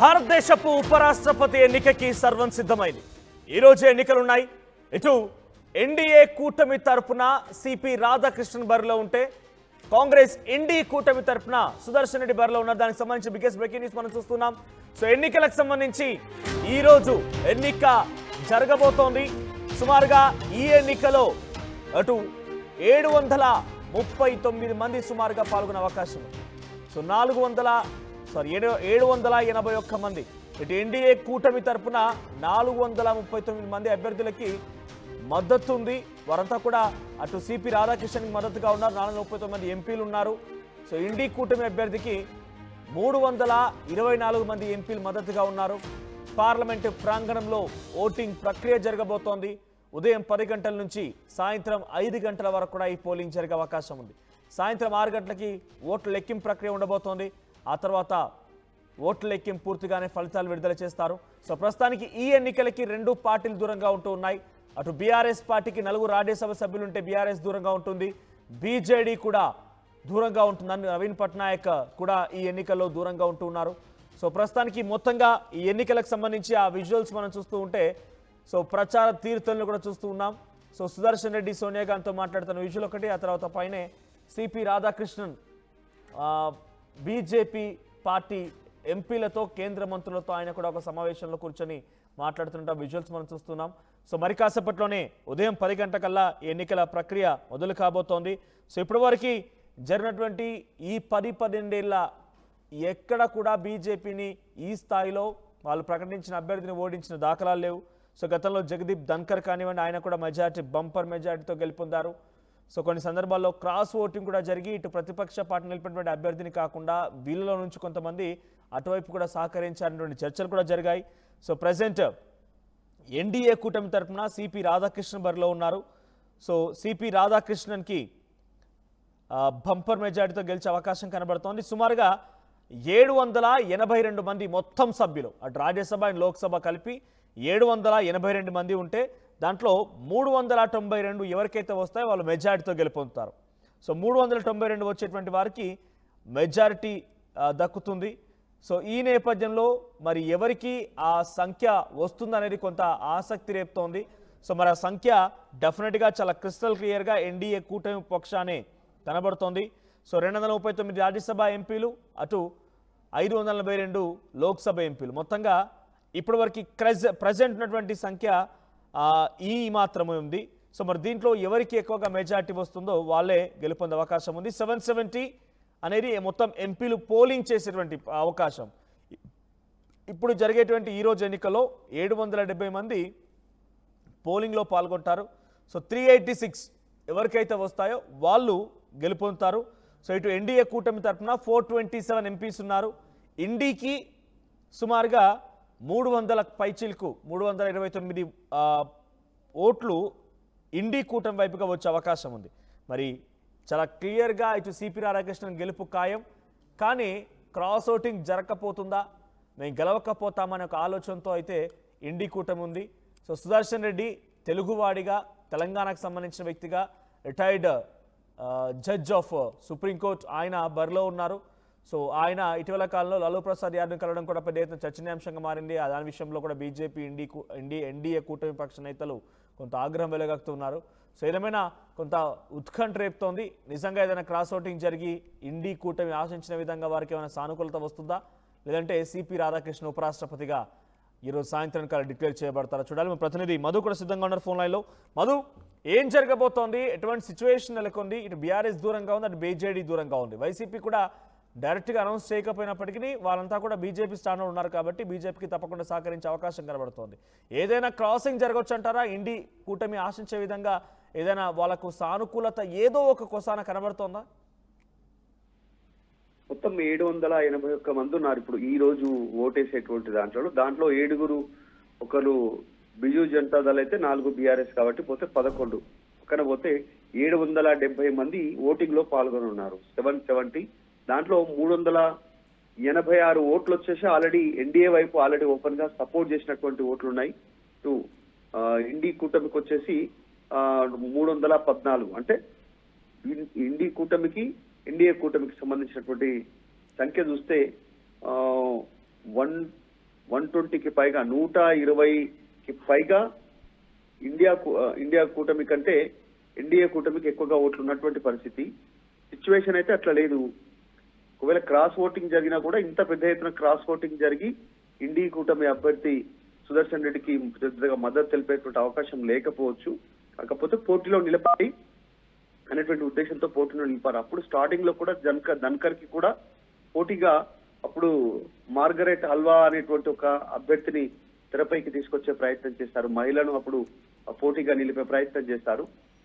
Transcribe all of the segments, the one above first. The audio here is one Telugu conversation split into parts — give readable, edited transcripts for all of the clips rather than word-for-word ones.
భారతదేశపు ఉపరాష్ట్రపతి ఎన్నికకి సర్వం సిద్ధమైంది. ఈరోజు ఎన్నికలున్నాయి. ఇటు ఎన్డీఏ కూటమి తరపున సిపి రాధాకృష్ణన్ బరిలో ఉంటే కాంగ్రెస్ ఎన్డీ కూటమి తరపున సుదర్శన్ రెడ్డి బరిలో ఉన్నారు. దానికి సంబంధించి బిగ్గెస్ట్ బ్రేకింగ్ న్యూస్ మనం చూస్తున్నాం. సో ఎన్నికలకు సంబంధించి ఈరోజు ఎన్నిక జరగబోతోంది. సుమారుగా ఈ ఎన్నికలో అటు 739 మంది సుమారుగా పాల్గొనే అవకాశం ఉంది. సో 781 మంది ఇటు ఎన్డీఏ కూటమి తరపున 439 మంది అభ్యర్థులకి మద్దతు ఉంది. వారంతా కూడా అటు సిపి రాధాకృష్ణన్కి మద్దతుగా ఉన్నారు. 439 మంది ఎంపీలు ఉన్నారు. సో ఎన్డీ కూటమి అభ్యర్థికి 324 మంది ఎంపీలు మద్దతుగా ఉన్నారు. పార్లమెంటు ప్రాంగణంలో ఓటింగ్ ప్రక్రియ జరగబోతోంది. ఉదయం 10 గంటల నుంచి సాయంత్రం 5 గంటల వరకు కూడా ఈ పోలింగ్ జరిగే అవకాశం ఉంది. సాయంత్రం 6 గంటలకి ఓట్ల లెక్కింపు ప్రక్రియ ఉండబోతోంది. ఆ తర్వాత ఓట్ల లెక్కింపు పూర్తిగానే ఫలితాలు విడుదల చేస్తారు. సో ప్రస్తుతానికి ఈ ఎన్నికలకి 2 పార్టీలు దూరంగా ఉంటూ ఉన్నాయి. అటు బీఆర్ఎస్ పార్టీకి 4 రాజ్యసభ సభ్యులు ఉంటే బీఆర్ఎస్ దూరంగా ఉంటుంది. బీజేడీ కూడా దూరంగా ఉంటుందని నవీన్ పట్నాయక్ కూడా ఈ ఎన్నికల్లో దూరంగా ఉంటూ ఉన్నారు. సో ప్రస్తుతానికి మొత్తంగా ఈ ఎన్నికలకు సంబంధించి ఆ విజువల్స్ మనం చూస్తూ ఉంటే సో ప్రచార తీర్థులను కూడా చూస్తూ ఉన్నాం. సో సుదర్శన్ రెడ్డి సోనియా గాంధీతో మాట్లాడుతున్న విజువల్ ఒకటి, ఆ తర్వాత పైనే సిపి రాధాకృష్ణన్ బీజేపీ పార్టీ ఎంపీలతో కేంద్ర మంత్రులతో ఆయన కూడా ఒక సమావేశంలో కూర్చొని మాట్లాడుతున్న విజువల్స్ మనం చూస్తున్నాం. సో మరి కాసేపట్లోనే ఉదయం 10 గంటలకల్లా ఎన్నికల ప్రక్రియ మొదలు కాబోతోంది. సో ఇప్పటివరకు జరిగినటువంటి ఈ 10-12 ఏళ్ళ ఎక్కడ కూడా బీజేపీని ఈ స్థాయిలో వాళ్ళు ప్రకటించిన అభ్యర్థిని ఓడించిన దాఖలాలు లేవు. సో గతంలో జగదీప్ ధన్కర్ కానివ్వండి, ఆయన కూడా మెజారిటీ బంపర్ మెజారిటీతో గెలుపొందారు. సో కొన్ని సందర్భాల్లో క్రాస్ ఓటింగ్ కూడా జరిగి ఇటు ప్రతిపక్ష పార్టీ నిలిపినటువంటి అభ్యర్థిని కాకుండా వీళ్ళలో నుంచి కొంతమంది అటువైపు కూడా సహకరించారనేటువంటి చర్చలు కూడా జరిగాయి. సో ప్రజెంట్ ఎన్డీఏ కూటమి తరఫున సిపి రాధాకృష్ణన్ బరిలో ఉన్నారు. సో సిపి రాధాకృష్ణన్కి బంపర్ మెజారిటీతో గెలిచే అవకాశం కనబడుతోంది. సుమారుగా 782 మంది మొత్తం సభ్యులు అటు రాజ్యసభ అండ్ లోక్సభ కలిపి 782 మంది ఉంటే దాంట్లో 392 ఎవరికైతే వస్తాయో వాళ్ళు మెజారిటీతో గెలుపొందుతారు. సో 392 వచ్చేటువంటి వారికి మెజారిటీ దక్కుతుంది. సో ఈ నేపథ్యంలో మరి ఎవరికి ఆ సంఖ్య వస్తుందనేది కొంత ఆసక్తి రేపుతోంది. సో మరి ఆ సంఖ్య డెఫినెట్గా చాలా క్రిస్టల్ క్లియర్గా ఎన్డీఏ కూటమి పక్షానే కనబడుతోంది. సో 239 రాజ్యసభ ఎంపీలు, అటు 542 లోక్సభ ఎంపీలు, మొత్తంగా ఇప్పటివరకు ప్రజెంట్ ఉన్నటువంటి సంఖ్య ఈ మాత్రమే ఉంది. సో మరి దీంట్లో ఎవరికి ఎక్కువగా మెజారిటీ వస్తుందో వాళ్ళే గెలుపొందే అవకాశం ఉంది. 770 అనేది మొత్తం ఎంపీలు పోలింగ్ చేసేటువంటి అవకాశం. ఇప్పుడు జరిగేటువంటి ఈరోజు ఎన్నికల్లో 770 మంది పోలింగ్లో పాల్గొంటారు. సో 386 ఎవరికైతే వస్తాయో వాళ్ళు గెలుపొందుతారు. సో ఇటు ఎన్డీఏ కూటమి తరఫున 427 ఎంపీస్ ఉన్నారు. ఇండీకి సుమారుగా 300 పైచీలకు 329 ఓట్లు ఇండీ కూటమి వైపుగా వచ్చే అవకాశం ఉంది. మరి చాలా క్లియర్గా ఇటు సిపి రాధాకృష్ణన్ గెలుపు ఖాయం. కానీ క్రాస్ ఓటింగ్ జరగకపోతుందా, మేము గెలవకపోతామనే ఒక ఆలోచనతో అయితే ఇండీ కూటమి ఉంది. సో సుదర్శన్ రెడ్డి తెలుగువాడిగా, తెలంగాణకు సంబంధించిన వ్యక్తిగా, రిటైర్డ్ జడ్జ్ ఆఫ్ సుప్రీంకోర్టు, ఆయన బరిలో ఉన్నారు. సో ఆయన ఇటీవల కాలంలో లాలూ ప్రసాద్ యాదవ్ని కలవడం కూడా పెద్ద ఎత్తున చర్చనీయాంశంగా మారింది. దాని విషయంలో కూడా బీజేపీ ఎన్డీఏ కూటమి పక్ష నేతలు కొంత ఆగ్రహం వెలగక్కుతున్నారు. సో ఏదేమైనా కొంత ఉత్కంఠ రేపుతోంది. నిజంగా ఏదైనా క్రాస్ ఓటింగ్ జరిగి ఇండీ కూటమి ఆశించిన విధంగా వారికి ఏమైనా సానుకూలత వస్తుందా, లేదంటే సిపి రాధాకృష్ణ ఉపరాష్ట్రపతిగా ఈరోజు సాయంత్రం కాలం డిక్లేర్ చేయబడతారా చూడాలి. మా ప్రతినిధి మధు కూడా సిద్ధంగా ఉన్నారు ఫోన్ లైన్లో. మధు, ఏం జరగబోతోంది, ఎటువంటి సిచ్యువేషన్ నెలకొంది? ఇటు బీఆర్ఎస్ దూరంగా ఉంది, అటు బీజేడీ దూరంగా ఉంది. వైసీపీ కూడా డైరెక్ట్గా అనౌన్స్ చేయకపోయినప్పటికీ వాళ్ళంతా కూడా బీజేపీ స్థానంలో ఉన్నారు కాబట్టి బీజేపీకి తప్పకుండా సహకరించే అవకాశం కనబడుతోంది. ఏదైనా క్రాసింగ్ జరగవచ్చు అంటారా? ఇండీ కూటమి ఆశించే విధంగా ఏదైనా వాళ్ళకు సానుకూలత ఏదో ఒక కొసాన కనబడుతోందా? మొత్తం 781 మంది ఉన్నారు ఇప్పుడు ఈ రోజు ఓటేసేటువంటి దాంట్లో 7 ఒకరు బిజు జనతా దళ అయితే 4 బీఆర్ఎస్ కాబట్టి పోతే 11 పక్కన పోతే 770 మంది ఓటింగ్ లో పాల్గొని ఉన్నారు. 770 దాంట్లో 386 ఓట్లు వచ్చేసి ఆల్రెడీ ఎన్డీఏ వైపు ఆల్రెడీ ఓపెన్ గా సపోర్ట్ చేసినటువంటి ఓట్లు ఉన్నాయి. ఇండీ కూటమికి వచ్చేసి 314 అంటే ఇండీ కూటమికి ఎన్డీఏ కూటమికి సంబంధించినటువంటి సంఖ్య చూస్తే 120కి పైగా 120కి పైగా ఇండియా కూటమి కంటే ఎన్డీఏ కూటమికి ఎక్కువగా ఓట్లు ఉన్నటువంటి పరిస్థితి. సిచ్యువేషన్ అయితే అట్లా లేదు. ఒకవేళ క్రాస్ ఓటింగ్ జరిగినా కూడా ఇంత పెద్ద ఎత్తున క్రాస్ ఓటింగ్ జరిగి ఇండి కూటమి అభ్యర్థి సుదర్శన్ రెడ్డికి పెద్దగా మద్దతు తెలిపేటువంటి అవకాశం లేకపోవచ్చు. కాకపోతే పోటీలో నిలబడి అనేటువంటి ఉద్దేశంతో పోటీలో నిలిపారు. అప్పుడు స్టార్టింగ్ లో కూడా ధన్కర్ కి కూడా పోటీగా అప్పుడు మార్గరెట్ హల్వా అనేటువంటి ఒక అభ్యర్థిని తెరపైకి తీసుకొచ్చే ప్రయత్నం చేశారు. మహిళను అప్పుడు పోటీగా నిలిపే ప్రయత్నం చేశారు.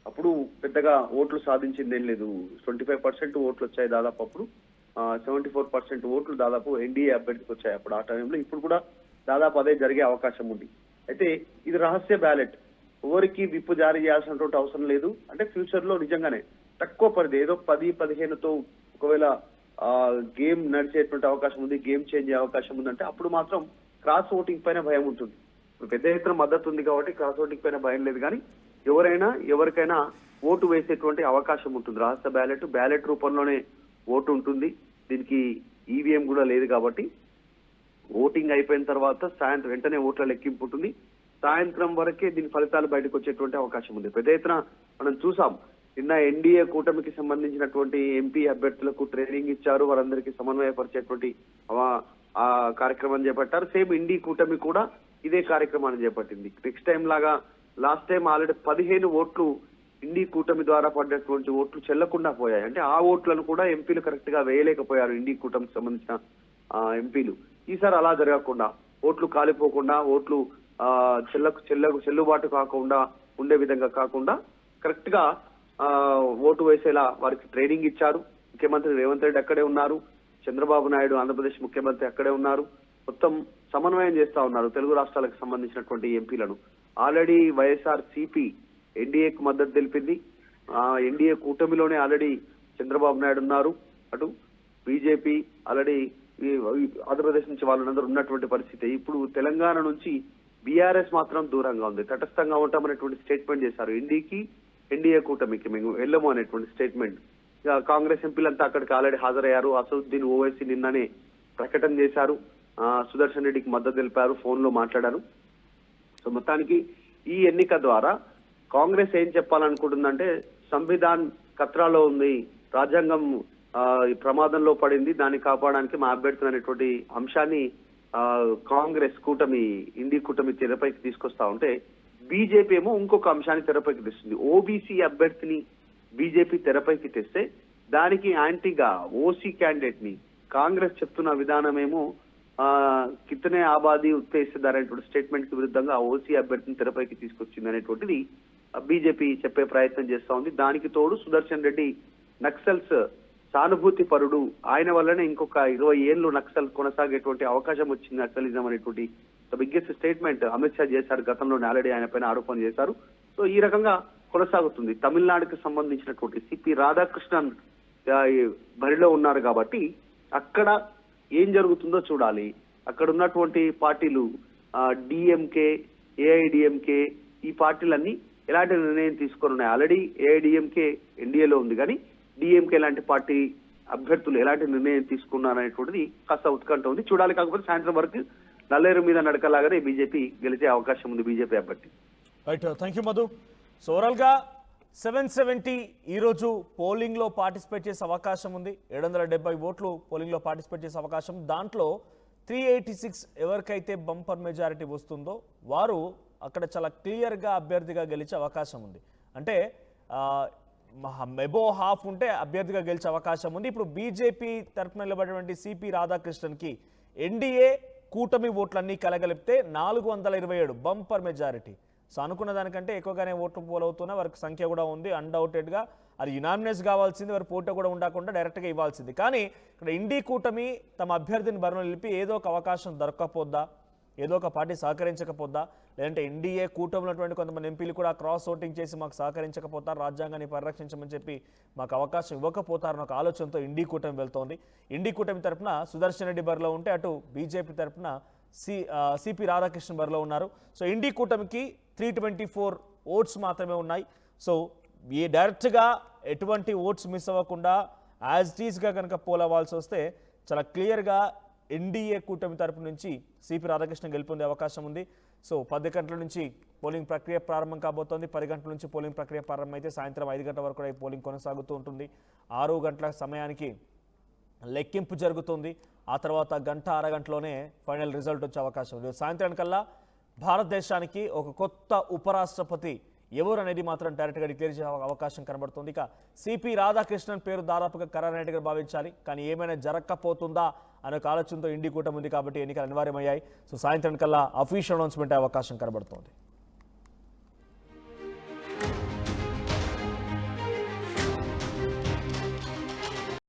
అప్పుడు పెద్దగా ఓట్లు సాధించిందేం లేదు. 25% ఓట్లు వచ్చాయి దాదాపు. అప్పుడు 74% ఓట్లు దాదాపు ఎన్డీఏ అభ్యర్థికి వచ్చాయి అప్పుడు ఆ టైంలో. ఇప్పుడు కూడా దాదాపు అదే జరిగే అవకాశం ఉంది. అయితే ఇది రహస్య బ్యాలెట్, ఎవరికి విప్పు జారీ చేయాల్సినటువంటి అవసరం లేదు. అంటే ఫ్యూచర్ లో నిజంగానే తక్కువ పరిధి ఏదో 10-15తో ఒకవేళ గేమ్ నడిచేటువంటి అవకాశం ఉంది, గేమ్ చేంజ్ అయ్యే అవకాశం ఉందంటే అప్పుడు మాత్రం క్రాస్ ఓటింగ్ పైన భయం ఉంటుంది. ఇప్పుడు పెద్ద ఎత్తున మద్దతు ఉంది కాబట్టి క్రాస్ ఓటింగ్ పైన భయం లేదు. కానీ ఎవరికైనా ఓటు వేసేటువంటి అవకాశం ఉంటుంది. రహస్య బ్యాలెట్ రూపంలోనే ఓటు ఉంటుంది. దీనికి ఈవీఎం కూడా లేదు కాబట్టి ఓటింగ్ అయిపోయిన తర్వాత సాయంత్రం వెంటనే ఓట్ల లెక్కింపు ఉంటుంది. సాయంత్రం వరకే దీని ఫలితాలు బయటకు వచ్చేటువంటి అవకాశం ఉంది. పెద్ద ఎత్తున మనం చూసాం, నిన్న ఎన్డీఏ కూటమికి సంబంధించినటువంటి ఎంపీ అభ్యర్థులకు ట్రైనింగ్ ఇచ్చారు. వారందరికీ సమన్వయపరిచేటువంటి ఆ కార్యక్రమం చేపట్టారు. సేమ్ ఇండి కూటమి కూడా ఇదే కార్యక్రమాన్ని చేపట్టింది. నెక్స్ట్ టైం లాగా లాస్ట్ టైం ఆల్రెడీ 15 ఓట్లు ఇండి కూటమి ద్వారా పడ్డటువంటి ఓట్లు చెల్లకుండా పోయాయి. అంటే ఆ ఓట్లను కూడా ఎంపీలు కరెక్ట్ గా వేయలేకపోయారు ఇండి కూటమికి సంబంధించిన ఎంపీలు. ఈసారి అలా జరగకుండా, ఓట్లు కాలిపోకుండా, ఓట్లు చెల్లుబాటు కాకుండా ఉండే విధంగా కాకుండా కరెక్ట్ గా ఓటు వేసేలా వారికి ట్రైనింగ్ ఇచ్చారు. ముఖ్యమంత్రి రేవంత్ రెడ్డి అక్కడే ఉన్నారు, చంద్రబాబు నాయుడు ఆంధ్రప్రదేశ్ ముఖ్యమంత్రి అక్కడే ఉన్నారు. మొత్తం సమన్వయం చేస్తా ఉన్నారు తెలుగు రాష్ట్రాలకు సంబంధించినటువంటి ఎంపీలను. ఆల్రెడీ వైఎస్ఆర్ సిపి ఎన్డీఏకు మద్దతు తెలిపింది. ఎన్డీఏ కూటమిలోనే ఆల్రెడీ చంద్రబాబు నాయుడు ఉన్నారు. అటు బీజేపీ ఆల్రెడీ ఆంధ్రప్రదేశ్ నుంచి వాళ్ళందరూ ఉన్నటువంటి పరిస్థితి. ఇప్పుడు తెలంగాణ నుంచి బీఆర్ఎస్ మాత్రం దూరంగా ఉంది. తటస్థంగా ఉంటామనేటువంటి స్టేట్మెంట్ చేశారు. ఎన్డీఏ కూటమికి మేము వెళ్ళము అనేటువంటి స్టేట్మెంట్. కాంగ్రెస్ ఎంపీలంతా అక్కడికి ఆల్రెడీ హాజరయ్యారు. అసదుద్దీన్ ఓవైసీ నిన్ననే ప్రకటన చేశారు. సుదర్శన్ రెడ్డికి మద్దతు తెలిపారు, ఫోన్ లో మాట్లాడారు. సో మొత్తానికి ఈ ఎన్నిక ద్వారా కాంగ్రెస్ ఏం చెప్పాలనుకుంటుందంటే, సంవిధాన్ ఖత్రాలో ఉంది, రాజ్యాంగం ప్రమాదంలో పడింది, దాన్ని కాపాడడానికి మా అభ్యర్థులు అనేటువంటి అంశాన్ని కాంగ్రెస్ కూటమి ఇండి కూటమి తెరపైకి తీసుకొస్తా ఉంటే, బీజేపీ ఏమో ఇంకొక అంశాన్ని తెరపైకి తెస్తుంది. ఓబీసీ అభ్యర్థిని బీజేపీ తెరపైకి తెస్తే దానికి యాంటీగా ఓసీ క్యాండిడేట్ ని కాంగ్రెస్ చెప్తున్న విధానమేమో కితనే ఆబాదీ ఉత్తేజిస్తారు అనేటువంటి స్టేట్మెంట్ కి విరుద్ధంగా ఓసీ అభ్యర్థిని తెరపైకి తీసుకొచ్చింది అనేటువంటిది బీజేపీ చెప్పే ప్రయత్నం చేస్తా ఉంది. దానికి తోడు సుదర్శన్ రెడ్డి నక్సల్స్ సానుభూతి పరుడు, ఆయన వల్లనే ఇంకొక 20 ఏళ్లు నక్సల్ కొనసాగేటువంటి అవకాశం వచ్చింది, నక్సలిజం అనేటువంటి బిగ్గెస్ట్ స్టేట్మెంట్ అమిత్ షా చేశారు. గతంలో ఆల్రెడీ ఆయన పైన ఆరోపణ చేశారు. సో ఈ రకంగా కొనసాగుతుంది. తమిళనాడుకు సంబంధించినటువంటి సిపి రాధాకృష్ణన్ బరిలో ఉన్నారు కాబట్టి అక్కడ ఏం జరుగుతుందో చూడాలి. అక్కడ ఉన్నటువంటి పార్టీలు డిఎంకే, ఏఐడిఎంకే, ఈ పార్టీలన్నీ ఎలాంటి నిర్ణయం తీసుకొని ఉన్నాయి. ఆల్రెడీ ఏఐడిఎంకే ఎన్డీఏలో ఉంది, కానీ డిఎంకే లాంటి పార్టీ అభ్యర్థులు ఎలాంటి నిర్ణయం తీసుకున్నారనేటువంటిది కాస్త ఉత్కంఠ ఉంది. చూడాలి. కాకపోతే సాయంత్రం వరకు నల్లేరు మీద నడకలాగానే బీజేపీ గెలిచే అవకాశం ఉంది, బీజేపీ అభ్యర్థి. Right, thank you Madhu. So ఓవరాల్గా 770 ఈరోజు పోలింగ్లో పార్టిసిపేట్ చేసే అవకాశం ఉంది. 770 ఓట్లు పోలింగ్లో పార్టిసిపేట్ చేసే అవకాశం. దాంట్లో 386 ఎవరికైతే బంపర్ మెజారిటీ వస్తుందో వారు అక్కడ చాలా క్లియర్గా అభ్యర్థిగా గెలిచే అవకాశం ఉంది. అంటే మెబో హాఫ్ ఉంటే అభ్యర్థిగా గెలిచే అవకాశం ఉంది. ఇప్పుడు బీజేపీ తరఫున నిలబడినటువంటి సిపి రాధాకృష్ణన్కి ఎన్డీఏ కూటమి ఓట్లన్నీ కలగలిపితే 427 బంపర్ మెజారిటీ. సో అనుకున్న దానికంటే ఎక్కువగానే ఓట్లు పోలవుతున్నా వారికి సంఖ్య కూడా ఉంది. అన్డౌటెడ్గా అది యునామినస్ కావాల్సింది, వారి పోటీ కూడా ఉండకుండా డైరెక్ట్గా ఇవ్వాల్సింది. కానీ ఇక్కడ ఇండి కూటమి తమ అభ్యర్థిని బరిలో నిలిపి ఏదో ఒక అవకాశం దొరకకపోద్దా, ఏదో ఒక పార్టీ సహకరించకపోద్దా, లేదంటే ఎన్డీఏ కూటమిలో ఉన్నటువంటి కొంతమంది ఎంపీలు కూడా క్రాస్ ఓటింగ్ చేసి మాకు సహకరించకపోతారు, రాజ్యాంగాన్ని పరిరక్షించమని చెప్పి మాకు అవకాశం ఇవ్వకపోతారని ఒక ఆలోచనతో ఇండి కూటమి వెళ్తోంది. ఇండి కూటమి తరఫున సుదర్శన్ రెడ్డి బరిలో ఉంటే అటు బీజేపీ తరఫున సిపి రాధాకృష్ణ బరిలో ఉన్నారు. సో ఇండి కూటమికి 324 ఓట్స్ మాత్రమే ఉన్నాయి. సో ఈ డైరెక్ట్గా ఎటువంటి ఓట్స్ మిస్ అవ్వకుండా యాజ్ టీజ్గా కనుక పోల్ అవ్వాల్సి వస్తే చాలా క్లియర్గా ఎన్డీఏ కూటమి తరపు నుంచి సిపి రాధాకృష్ణ గెలుపొందే అవకాశం ఉంది. సో 10 గంటల నుంచి పోలింగ్ ప్రక్రియ ప్రారంభం కాబోతోంది. 10 గంటల నుంచి పోలింగ్ ప్రక్రియ ప్రారంభమైతే సాయంత్రం 5 గంటల వరకు కూడా ఈ పోలింగ్ కొనసాగుతూ ఉంటుంది. 6 గంటల సమయానికి లెక్కింపు జరుగుతుంది. ఆ తర్వాత గంట అరగంటలోనే ఫైనల్ రిజల్ట్ వచ్చే అవకాశం ఉంది. సాయంత్రానికల్లా భారతదేశానికి ఒక కొత్త ఉపరాష్ట్రపతి ఎవరు అనేది మాత్రం డైరెక్ట్గా డిక్లేర్ చేసే అవకాశం కనబడుతుంది. ఇక సిపి రాధాకృష్ణన్ పేరు దాదాపుగా ఖరారైనట్టుగా భావించాలి. కానీ ఏమైనా జరగకపోతుందా అనే ఒక ఆలోచనతో ఇండి కూటమి ఉంది కాబట్టి ఎన్నికలు అనివార్యమయ్యాయి. సో సాయంత్రానికల్లా అఫీషియల్ అనౌన్స్మెంట్ అయ్యే అవకాశం కనబడుతోంది.